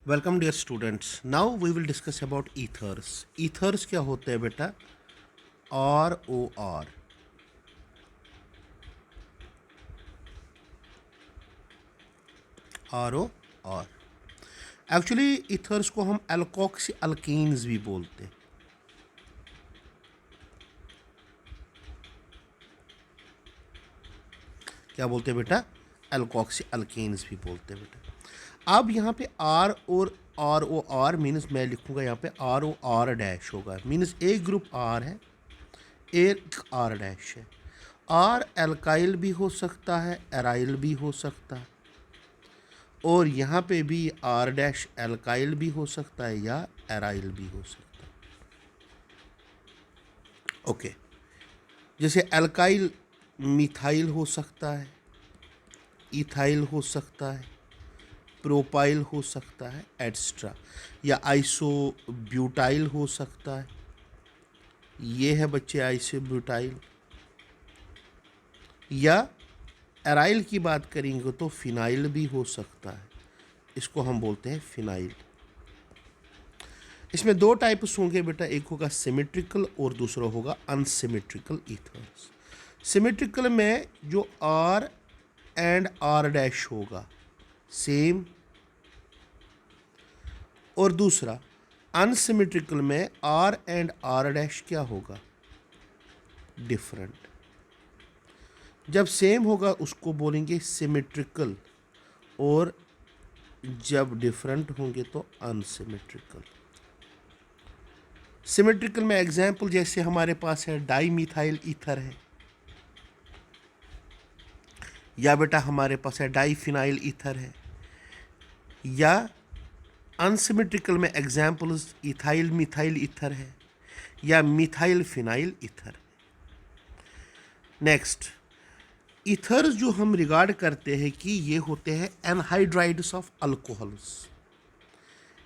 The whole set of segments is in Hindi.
Welcome dear students. Now we will discuss about ethers. Ethers क्या होते हैं बेटा? ROR। ROR एक्चुअली ईथर्स को हम एल्कोक्सी अल्केन्स भी बोलते हैं। क्या बोलते हैं बेटा? एल्कोक्सी अल्केन्स भी बोलते हैं बेटा। अब यहाँ पे आर और ROR मीन्स मैं लिखूँगा यहाँ पे ROR डैश होगा, मीन्स एक ग्रुप आर है, एक आर डैश है। आर एल्काइल भी हो सकता है, एराइल भी हो सकता है, और यहाँ पे भी आर डैश एल्काइल भी हो सकता है या एराइल भी हो सकता है। ओके, जैसे एल्काइल मिथाइल हो सकता है, इथाइल हो सकता है, प्रोपाइल हो सकता है, एट्सट्रा, या आइसोब्यूटाइल हो सकता है। ये है बच्चे आइसोब्यूटाइल। या एराइल की बात करेंगे तो फिनाइल भी हो सकता है, इसको हम बोलते हैं फिनाइल। इसमें दो टाइप्स होंगे बेटा, एक होगा सिमेट्रिकल और दूसरा होगा अनसिमेट्रिकल ईथर्स। सिमेट्रिकल में जो आर एंड आर डैश होगा सेम, और दूसरा अनसिमेट्रिकल में आर एंड आर डैश क्या होगा? डिफरेंट। जब सेम होगा उसको बोलेंगे सिमेट्रिकल, और जब डिफरेंट होंगे तो अनसिमेट्रिकल। सिमेट्रिकल में एग्जाम्पल जैसे हमारे पास है डाई मिथाइल ईथर है, या बेटा हमारे पास है डाई फिनाइल ईथर है, या अनसिमेट्रिकल में एग्जाम्पल्स इथाइल मिथाइल ईथर है या methyl phenyl ether. Next, ethers जो हम रिगार्ड करते हैं कि ये होते हैं anhydrides of alcohols.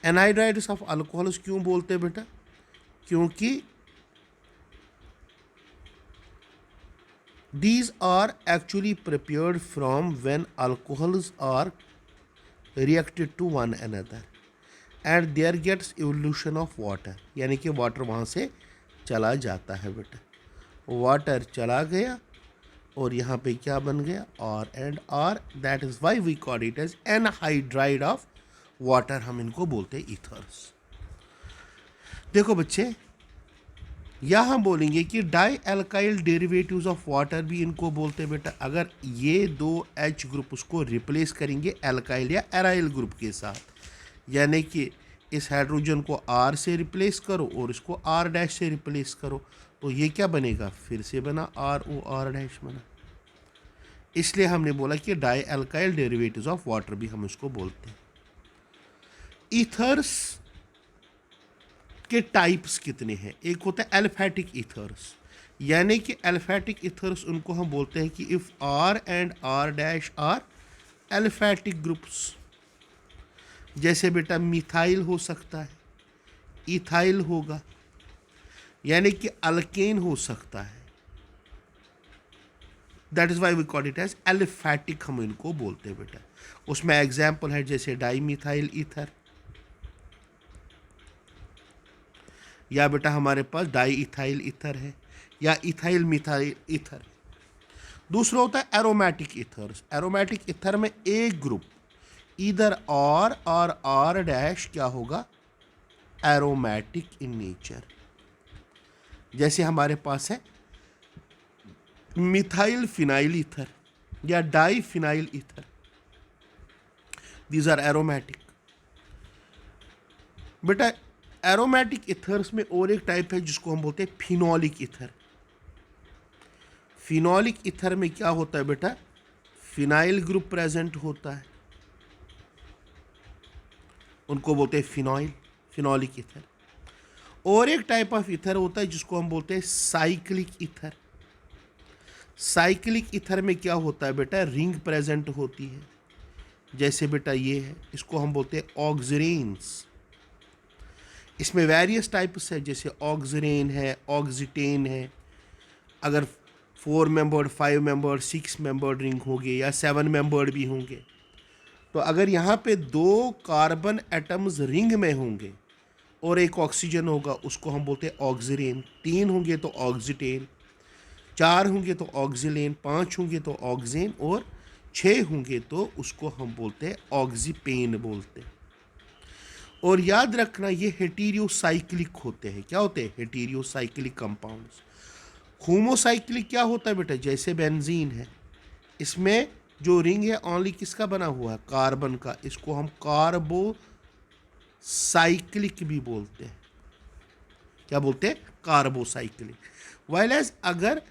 Anhydrides of alcohols क्यों बोलते हैं बेटा? क्योंकि these are actually prepared from when alcohols are reacted to one another and there gets evolution of water, यानी कि वाटर वहाँ से चला जाता है बेटा। वाटर चला गया और यहाँ पे क्या बन गया? R and R. That is why we call it as anhydride of water, हम इनको बोलते हैं ईथर्स। देखो बच्चे, या हम बोलेंगे कि di alkyl derivatives of water भी इनको बोलते हैं बेटा। अगर ये दो H ग्रुप उसको रिप्लेस करेंगे एल्काइल या एराइल ग्रुप के साथ, यानी कि इस हाइड्रोजन को R से रिप्लेस करो और इसको R डैश से रिप्लेस करो, तो ये क्या बनेगा? फिर से बना ROR डैश बना। इसलिए हमने बोला कि di alkyl derivatives of water भी हम इसको बोलते हैं। ईथर्स के टाइप्स कितने हैं? एक होता है एल्फैटिक ईथर्स, यानी कि एल्फैटिक ईथर्स उनको हम बोलते हैं कि if R and R dash R aliphatic groups. जैसे बेटा मिथाइल हो सकता है, इथाइल होगा, यानी कि अल्केन हो सकता है। That is why we call it as aliphatic, हम इनको बोलते हैं बेटा। उसमें एग्जाम्पल है जैसे डाई मिथाइल ईथर, या बेटा हमारे पास डाई इथाइल ईथर है, या इथाइल मिथाइल ईथर। दूसरा होता है एरोमेटिक ईथर्स। एरोमेटिक ईथर में एक ग्रुप इधर और आर डैश क्या होगा? Aromatic in nature. जैसे हमारे पास है मिथाइल फिनाइल ईथर या di phenyl ether, these are aromatic. बेटा एरोमेटिक ईथर्स में और एक टाइप है जिसको हम बोलते हैं फिनोलिक ईथर। फिनोलिक ईथर में क्या होता है बेटा? फिनाइल ग्रुप प्रेजेंट होता है, उनको बोलते हैं फिनॉइल, फिनोलिक ईथर। और एक टाइप ऑफ ईथर होता है जिसको हम बोलते हैं साइक्लिक ईथर। साइक्लिक ईथर में क्या होता है बेटा? रिंग प्रेजेंट होती है, जैसे बेटा ये है, इसको हम बोलते हैं ऑक्सीरेन्स। इसमें वेरियस टाइप्स है, जैसे ऑक्सीरेन है, ऑक्सीटेन है। अगर 4 मेंबर्ड, 5 मेंबर्ड, 6 मेंबर्ड रिंग होंगे या 7 मेंबर्ड भी होंगे, तो अगर यहाँ पे 2 कार्बन एटम्स रिंग में होंगे और एक ऑक्सीजन होगा, उसको हम बोलते हैं ऑक्सीरेन। 3 होंगे तो ऑक्सीटेन, 4 होंगे तो ऑक्सीलेन, 5 होंगे तो ऑक्सीन, और 6 होंगे तो उसको हम बोलते हैं ऑक्सीपेन बोलते हैं। और याद रखना ये हेटेरोसाइक्लिक होते हैं। क्या होते हैं? Heterocyclic compounds. होमोसाइक्लिक क्या होता है बेटा? जैसे बेंजीन है, इसमें जो रिंग है ओनली किसका बना हुआ है? कार्बन का। इसको हम कार्बोसाइक्लिक भी बोलते हैं। क्या बोलते हैं? कार्बोसाइक्लिक। वाइल एज अगर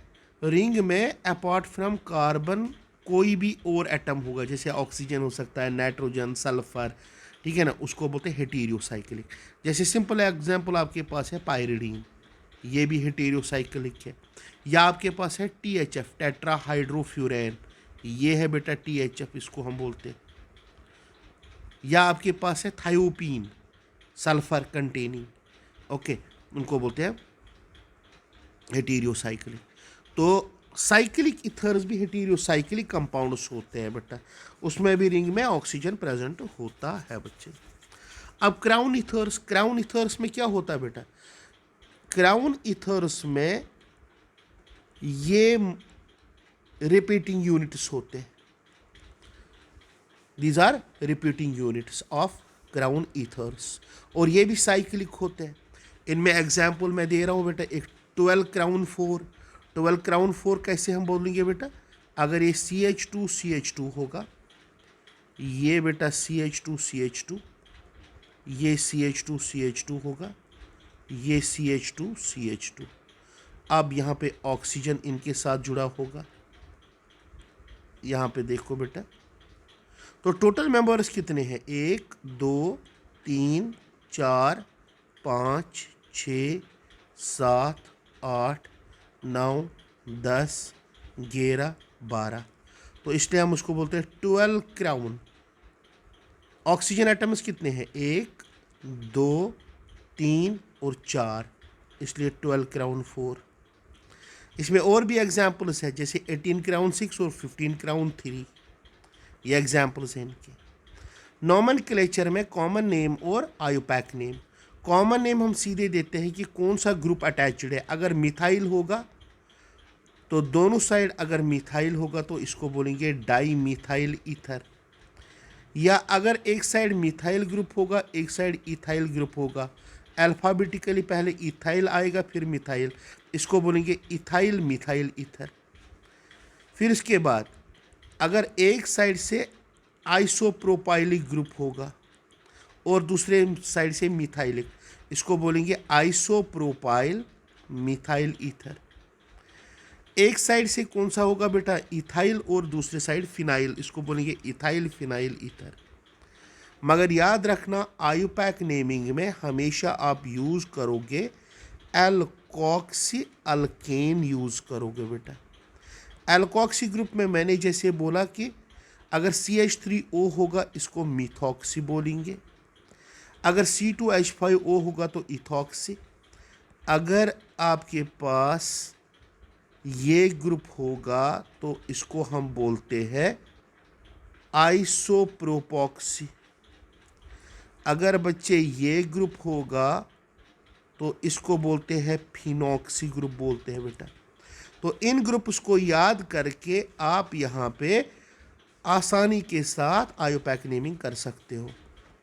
रिंग में अपार्ट फ्रॉम कार्बन कोई भी और एटम होगा, जैसे ऑक्सीजन हो सकता है, नाइट्रोजन, सल्फर, ठीक है ना, उसको बोलते हैं हेटेरोसाइक्लिक। जैसे सिंपल एग्जांपल आपके पास है पायरिडीन, ये भी हेटेरोसाइक्लिक है। या आपके पास है THF, टेट्रा हाइड्रोफ्यूरेन, ये है बेटा THF, इसको हम बोलते हैं। या आपके पास है थायोपीन, सल्फर कंटेनिंग, ओके, उनको बोलते हैं हेटेरोसाइक्लिक। तो साइक्लिक इथर्स भी हेटेरोसाइक्लिक कंपाउंड्स होते हैं बेटा, उसमें भी रिंग में ऑक्सीजन प्रेजेंट होता है बच्चे। अब क्राउन इथर्स, क्राउन इथर्स में क्या होता है बेटा? क्राउन इथर्स में ये रिपीटिंग यूनिट्स होते हैं। These are repeating units of crown ethers, और ये भी साइक्लिक होते हैं। इनमें एग्जाम्पल मैं दे रहा हूँ बेटा, एक 12 क्राउन 4। 12 क्राउन 4 कैसे हम बोलेंगे बेटा? अगर ये CH2 होगा, ये बेटा CH2 ये CH2 होगा, ये CH2। अब यहाँ पे ऑक्सीजन इनके साथ जुड़ा होगा, यहाँ पे देखो बेटा। तो टोटल मेंबर्स कितने हैं? 1 2 3 4 5 6 7 8 9 10 11 12। तो इसलिए हम उसको बोलते हैं 12 क्राउन। ऑक्सीजन एटम्स कितने हैं? 1 2 3 और 4, इसलिए 12 क्राउन 4। इसमें और भी एग्जाम्पल्स है, जैसे 18 क्राउन 6 और 15 क्राउन 3, ये एग्जाम्पल्स हैं इनके। नॉमेनक्लेचर में कॉमन नेम और आयुपैक नेम। कॉमन नेम हम सीधे देते हैं कि कौन सा ग्रुप अटैच्ड है। अगर मिथाइल होगा तो दोनों साइड, अगर मिथाइल होगा तो इसको बोलेंगे डाई मिथाइल ईथर। या अगर एक साइड मिथाइल ग्रुप होगा, एक साइड इथाइल ग्रुप होगा, अल्फ़ाबेटिकली पहले इथाइल आएगा फिर मिथाइल, इसको बोलेंगे इथाइल मिथाइल ईथर। फिर इसके बाद अगर एक साइड से आइसोप्रोपाइलिक ग्रुप होगा और दूसरे साइड से मिथाइलिक, इसको बोलेंगे आइसोप्रोपाइल मिथाइल ईथर। एक साइड से कौन सा होगा बेटा? इथाइल, और दूसरे साइड फिनाइल, इसको बोलेंगे इथाइल फिनाइल ईथर। मगर याद रखना आयुपैक नेमिंग में हमेशा आप यूज़ करोगे एल्कोक्सी अल्केन यूज़ करोगे बेटा। एल्कोक्सी ग्रुप में मैंने जैसे बोला कि अगर CH3O होगा इसको मिथॉक्सी बोलेंगे, अगर C2H5O होगा तो इथॉक्सी, अगर आपके पास ये ग्रुप होगा तो इसको हम बोलते हैं आइसोप्रोपॉक्सी। अगर बच्चे ये ग्रुप होगा तो इसको बोलते हैं फिनॉक्सी ग्रुप बोलते हैं बेटा। तो इन ग्रुप्स को याद करके आप यहाँ पे आसानी के साथ आयुपैक नेमिंग कर सकते हो।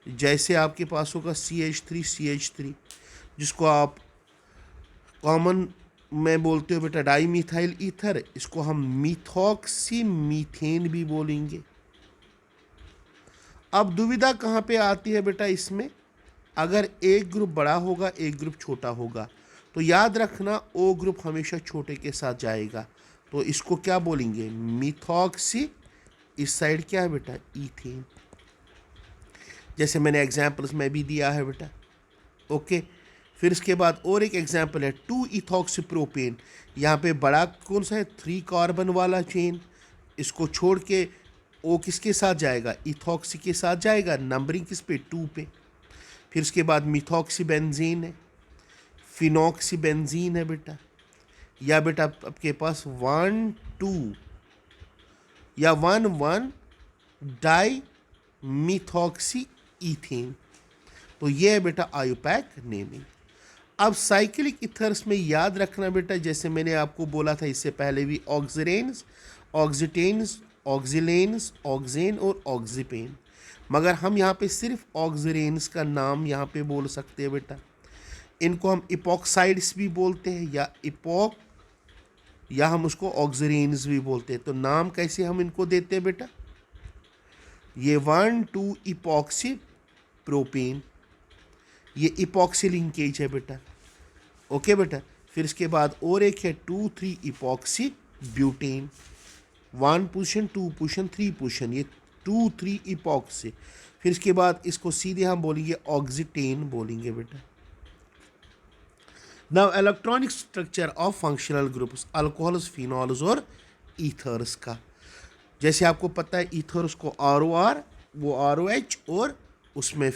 जैसे आपके पास होगा CH3 जिसको आप कॉमन में बोलते हो बेटा डाई मिथाइल ईथर, इसको हम मिथॉक्सी मीथेन भी बोलेंगे। अब दुविधा कहाँ पे आती है बेटा इसमें? अगर एक ग्रुप बड़ा होगा एक ग्रुप छोटा होगा, तो याद रखना O ग्रुप हमेशा छोटे के साथ जाएगा, तो इसको क्या बोलेंगे? मिथॉक्सी। इस साइड क्या है बेटा? ईथेन। जैसे मैंने एग्जाम्पल्स में भी दिया है बेटा, ओके। फिर इसके बाद और एक एग्जाम्पल है 2-इथॉक्सीप्रोपेन। यहाँ पे बड़ा कौन सा है? 3 कार्बन वाला चेन, इसको छोड़ के O किसके साथ जाएगा? इथॉक्सी के साथ जाएगा। नंबरिंग किस पे? 2 पे। फिर उसके बाद मिथॉक्सी बेंजीन है, फिनॉक्सी बेंजीन है बेटा। या बेटा आपके पास 1-2 या 1-1 डाई मिथॉक्सी ईथेन। तो ये है बेटा आयुपैक नेमिंग। अब साइक्लिक इथर्स में याद रखना बेटा, जैसे मैंने आपको बोला था इससे पहले भी, ऑक्सीरेन्स, ऑक्सीटेन्स, ऑक्सीलेन्स, ऑक्सेन और ऑक्सीपेन। मगर हम यहाँ पे सिर्फ ऑक्सीरेन्स का नाम यहाँ पे बोल सकते हैं बेटा। इनको हम इपॉक्साइड्स भी बोलते हैं या हम उसको ऑक्सीरेन्स भी बोलते हैं। तो नाम कैसे हम इनको देते हैं बेटा, ये 1,2 इपॉक्सी प्रोपेन, ये इपॉक्सी लिंकेज है बेटा। ओके बेटा, फिर इसके बाद और एक है 2,3 epoxy butane, 1 position 2 position 3 position, ये 2,3 इपॉक्सी। फिर इसके बाद इसको सीधे हम बोलेंगे ऑक्सीटेन बोलेंगे बेटा। Now electronic structure of functional groups, alcohols, phenols और ईथर्स का। जैसे आपको पता है ईथर्स को ROR, वो ROH, और उसमें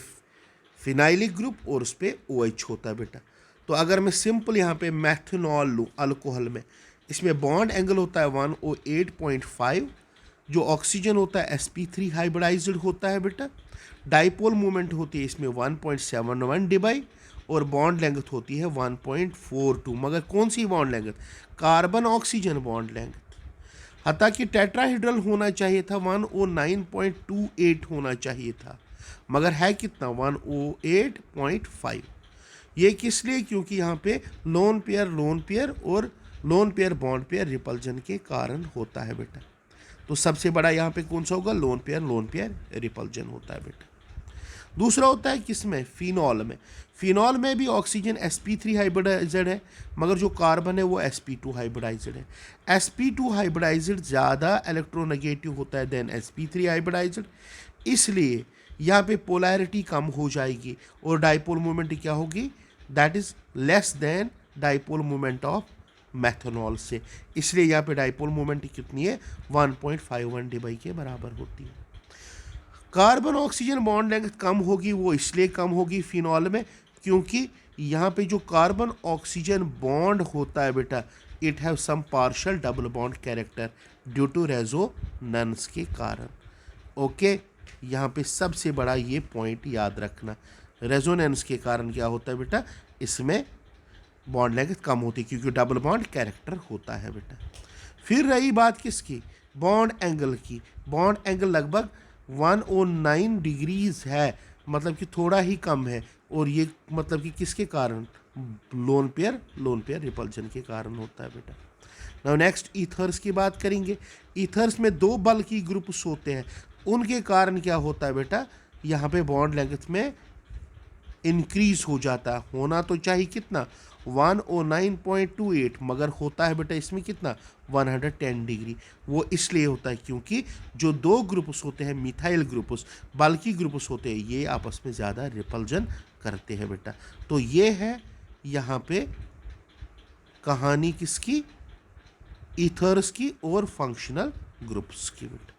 फिनाइलिक ग्रुप और उस पर OH होता है बेटा। तो अगर मैं सिंपल यहाँ पे मैथनॉल लूँ अल्कोहल में, इसमें बॉन्ड एंगल होता है 108.5, जो ऑक्सीजन होता है sp3 हाइब्रिडाइज्ड होता है बेटा। डाइपोल मोमेंट होती है इसमें 1.71 डिबाई, और बॉन्ड लेंथ होती है 1.42। मगर कौन सी bond length, carbon oxygen bond length. हालांकि टेट्राहेड्रल होना चाहिए था 109.28 होना चाहिए था, मगर है कितना 108.5। ये किस लिए, क्योंकि यहाँ पे लोन पेयर और lone pair bond pair repulsion के कारण होता है बेटा। तो सबसे बड़ा यहाँ पे कौन सा होगा, लोन पेयर रिपल्जन होता है बेटा। दूसरा होता है किसमें, फिनॉल में। फिनॉल में भी ऑक्सीजन sp3 हाइब्रिडाइज्ड है, मगर जो कार्बन है वो sp2 हाइब्रिडाइज्ड है। sp2 हाइब्रिडाइज्ड ज़्यादा इलेक्ट्रोनेगेटिव होता है देन sp3 हाइब्रिडाइज्ड, इसलिए यहाँ पे पोलैरिटी कम हो जाएगी और डाइपोल मोमेंट क्या होगी, that is less than dipole moment of methanol से। इसलिए यहाँ पे डाइपोल मोमेंट कितनी है, 1.51 डिबाई के बराबर होती है। कार्बन ऑक्सीजन बॉन्ड लेंथ कम होगी, वो इसलिए कम होगी फिनॉल में क्योंकि यहाँ पे जो कार्बन ऑक्सीजन बॉन्ड होता है बेटा, it have some partial double bond character due to resonance के कारण। ओके, यहाँ पे सबसे बड़ा ये पॉइंट याद रखना, रेजोनेंस के कारण क्या होता है बेटा, इसमें बॉन्ड लेंथ कम होती है क्योंकि डबल बॉन्ड कैरेक्टर होता है बेटा। फिर रही बात किसकी, बॉन्ड एंगल की। बॉन्ड एंगल लगभग 109 डिग्रीज है, मतलब कि थोड़ा ही कम है, और ये मतलब कि किसके कारण, लोन पेयर रिपल्जन के कारण होता है बेटा। नाउ नेक्स्ट ईथर्स की बात करेंगे। ईथर्स में 2 बल्की ग्रुप्स होते हैं, उनके कारण क्या होता है बेटा, यहाँ पे बॉन्ड लेंथ में इंक्रीज हो जाता है। होना तो चाहिए कितना 109.28, मगर होता है बेटा इसमें कितना 110 डिग्री। वो इसलिए होता है क्योंकि जो 2 ग्रुप्स होते हैं मिथाइल ग्रुप्स, बल्की ग्रुप्स होते हैं, ये आपस में ज़्यादा रिपल्जन करते हैं बेटा। तो ये है यहाँ पे कहानी किसकी, ईथर्स की और फंक्शनल ग्रुप्स की बेटा।